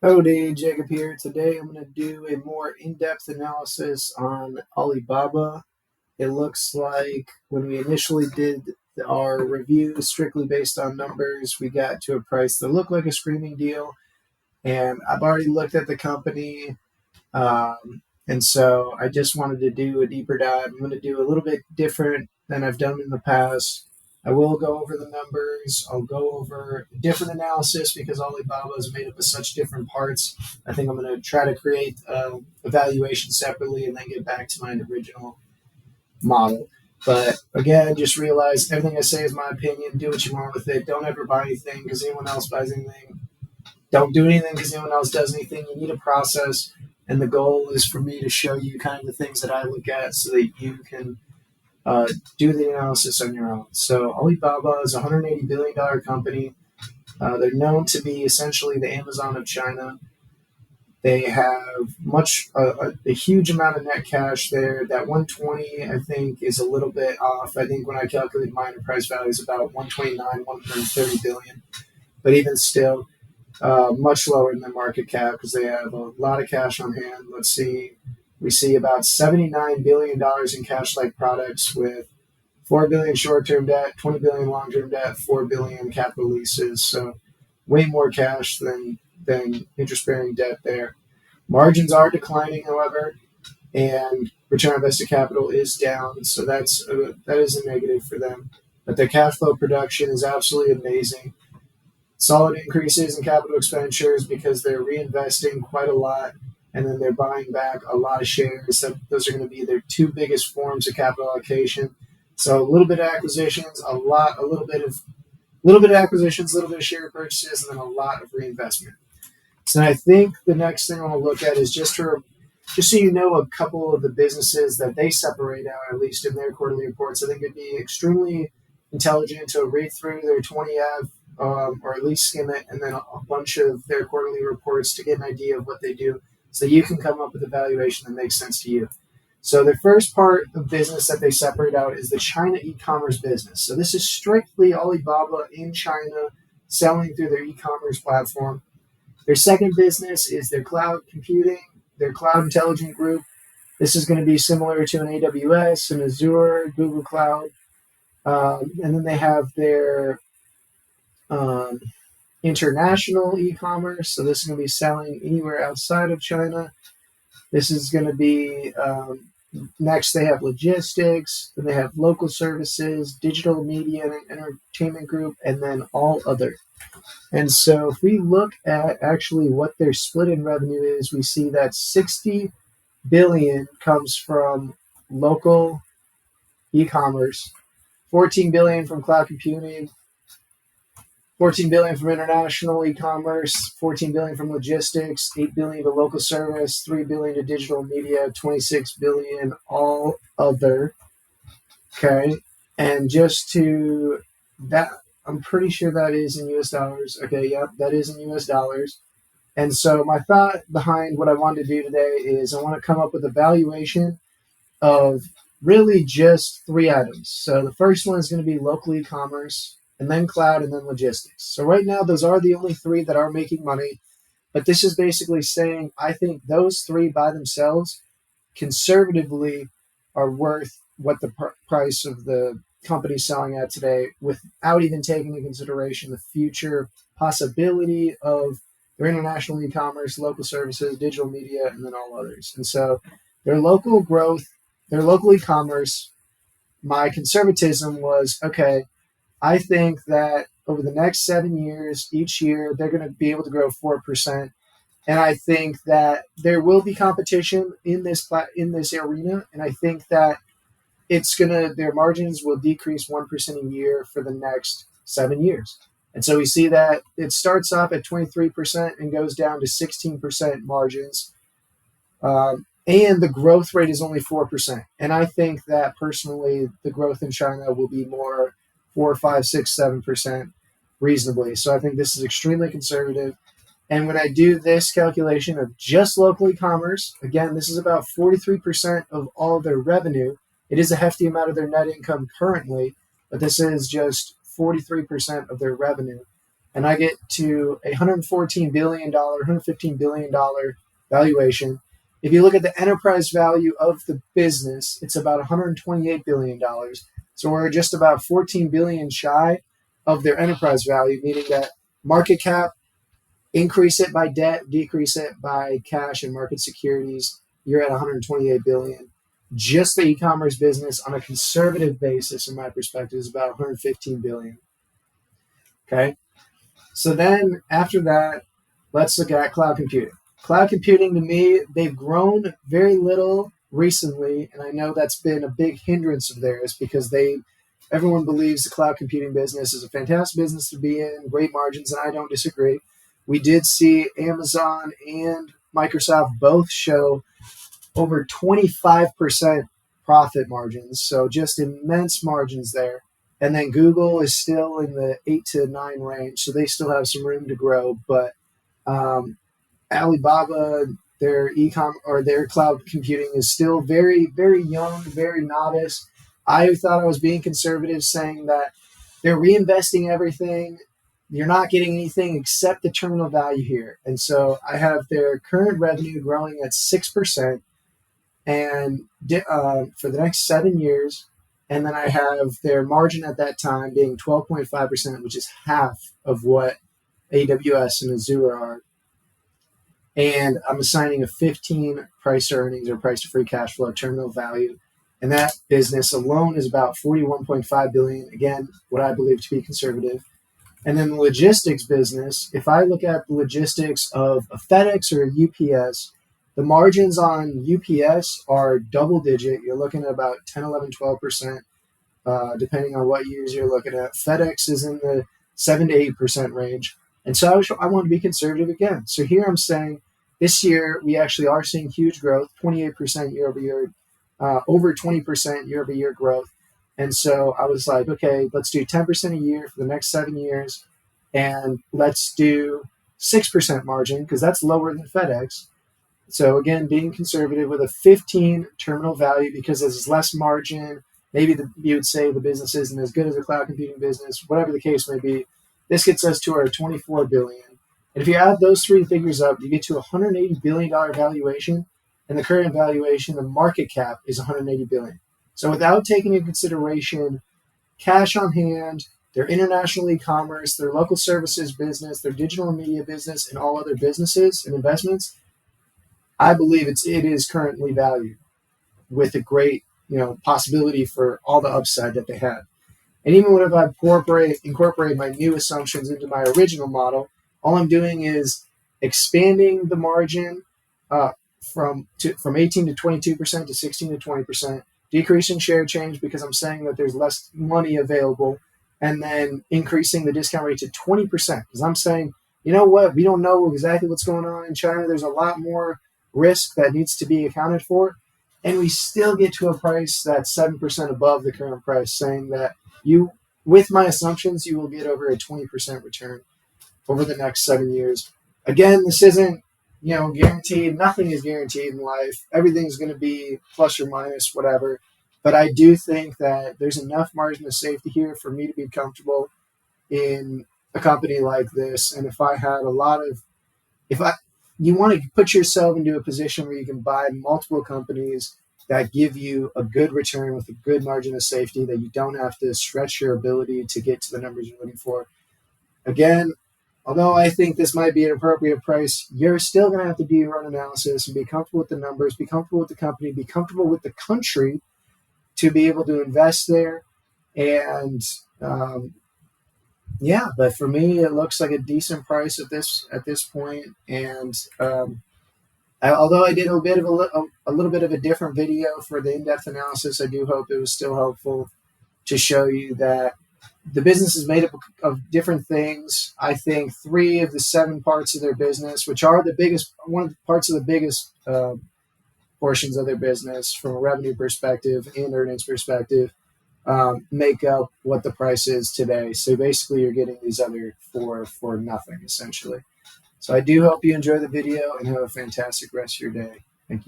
Howdy, Jacob here. Today I'm going to do a more in-depth analysis on Alibaba. It looks like when we initially did our review strictly based on numbers, we got to a price that looked like a screaming deal. And I've already looked at the company, and so I just wanted to do a deeper dive. I'm going to do a little bit different than I've done in the past. I will go over the numbers. I'll go over different analysis because Alibaba is made up of such different parts. I think I'm going to try to create a valuation separately and then get back to my original model. But again, just realize everything I say is my opinion. Do what you want with it. Don't ever buy anything because anyone else buys anything. Don't do anything because anyone else does anything. You need a process. And the goal is for me to show you kind of the things that I look at so that you can do the analysis on your own. So Alibaba is a $180 billion company. They're known to be essentially the Amazon of China. They have a huge amount of net cash there. That 120, I think, is a little bit off. I think when I calculated my enterprise value is about 129, 130 billion. But even still, much lower than the market cap because they have a lot of cash on hand. Let's see. We see about $79 billion in cash-like products with $4 billion short-term debt, $20 billion long-term debt, $4 billion capital leases. So way more cash than interest-bearing debt there. Margins are declining, however, and return on invested capital is down. So that is a negative for them. But their cash flow production is absolutely amazing. Solid increases in capital expenditures because they're reinvesting quite a lot, and then they're buying back a lot of shares. Those are going to be their two biggest forms of capital allocation. So a little bit of acquisitions, a little bit of acquisitions, a little bit of share purchases, and then a lot of reinvestment. So I think the next thing I want to look at is just so you know a couple of the businesses that they separate out, at least in their quarterly reports. I think it'd be extremely intelligent to read through their 20F or at least skim it, and then a bunch of their quarterly reports to get an idea of what they do so you can come up with a valuation that makes sense to you. So the first part of business that they separate out is the China e-commerce business. So this is strictly Alibaba in China selling through their e-commerce platform. Their second business is their cloud computing, their cloud intelligent group. This is going to be similar to an AWS, an Azure, Google Cloud. And then they have their international e-commerce. So this is going to be selling anywhere outside of China. This is going to be next. They have logistics, then they have local services, digital media and entertainment group, and then all other. And so if we look at actually what their split in revenue is, we see that 60 billion comes from local e-commerce, 14 billion from cloud computing, 14 billion from international e-commerce, 14 billion from logistics, 8 billion to local service, 3 billion to digital media, 26 billion all other. Okay. And just to that, I'm pretty sure that is in US dollars. Okay. Yep. That is in US dollars. And so my thought behind what I wanted to do today is I want to come up with a valuation of really just three items. So the first one is going to be local e-commerce, and then cloud, and then logistics. So right now, those are the only three that are making money. But this is basically saying I think those three by themselves conservatively are worth what the price of the company selling at today without even taking into consideration the future possibility of their international e-commerce, local services, digital media, and then all others. And so their local growth, their local e-commerce, my conservatism was, okay, I think that over the next 7 years, each year, they're going to be able to grow 4%. And I think that there will be competition in this arena. And I think that their margins will decrease 1% a year for the next 7 years. And so we see that it starts off at 23% and goes down to 16% margins. And the growth rate is only 4%. And I think that personally, the growth in China will be more 4, 5, 6, 7% reasonably. So I think this is extremely conservative. And when I do this calculation of just local e-commerce, again, this is about 43% of all of their revenue. It is a hefty amount of their net income currently, but this is just 43% of their revenue. and I get to a $114 billion, $115 billion valuation. If you look at the enterprise value of the business, it's about $128 billion. So we're just about 14 billion shy of their enterprise value, meaning that market cap, increase it by debt, decrease it by cash and market securities, you're at 128 billion. Just the e-commerce business on a conservative basis, in my perspective, is about 115 billion. Okay. So then after that, let's look at cloud computing. Cloud computing, to me, they've grown very little recently, and I know that's been a big hindrance of theirs because everyone believes the cloud computing business is a fantastic business to be in, great margins, and I don't disagree. We did see Amazon and Microsoft both show over 25% profit margins, so just immense margins there. And then Google is still in the 8 to 9 range, so they still have some room to grow. But Alibaba, their e-com or their cloud computing is still very, very young, very novice. I thought I was being conservative, saying that they're reinvesting everything. You're not getting anything except the terminal value here. And so I have their current revenue growing at 6% and for the next 7 years. And then I have their margin at that time being 12.5%, which is half of what AWS and Azure are. And I'm assigning a 15 price to earnings or price to free cash flow terminal value. And that business alone is about 41.5 billion. Again, what I believe to be conservative. And then the logistics business, if I look at the logistics of a FedEx or a UPS, the margins on UPS are double digit. You're looking at about 10, 11, 12%, depending on what years you're looking at. FedEx is in the 7 to 8% range. And so I want to be conservative again. So here I'm saying this year we actually are seeing huge growth, 28% year over year, over 20% year over year growth. And so I was like, okay, let's do 10% a year for the next 7 years. And let's do 6% margin because that's lower than FedEx. So again, being conservative with a 15 terminal value because there's less margin. Maybe you would say the business isn't as good as a cloud computing business, whatever the case may be. This gets us to our 24 billion. And if you add those three figures up, you get to a $180 billion valuation. And the current valuation, the market cap is 180 billion. So without taking into consideration cash on hand, their international e-commerce, their local services business, their digital and media business, and all other businesses and investments, I believe it is currently valued with a great possibility for all the upside that they have. And even when I incorporate my new assumptions into my original model, all I'm doing is expanding the margin from 18 to 22% to 16 to 20%, decreasing share change because I'm saying that there's less money available, and then increasing the discount rate to 20% because I'm saying, you know what, we don't know exactly what's going on in China. There's a lot more risk that needs to be accounted for, and we still get to a price that's 7% above the current price, saying that with my assumptions, you will get over a 20% return over the next 7 years. Again, this isn't guaranteed. Nothing is guaranteed in life. Everything's going to be plus or minus whatever. But I do think that there's enough margin of safety here for me to be comfortable in a company like this. And if I had you want to put yourself into a position where you can buy multiple companies that give you a good return with a good margin of safety, that you don't have to stretch your ability to get to the numbers you're looking for. Again, although I think this might be an appropriate price, you're still going to have to do your own analysis and be comfortable with the numbers, be comfortable with the company, be comfortable with the country to be able to invest there. And but for me, it looks like a decent price at this point. And although I did a little bit of a different video for the in-depth analysis, I do hope it was still helpful to show you that the business is made up of different things. I think 3 of the 7 parts of their business, which are one of the parts of the biggest portions of their business from a revenue perspective and earnings perspective, make up what the price is today. So basically you're getting these other 4 for nothing, essentially. So I do hope you enjoy the video and have a fantastic rest of your day.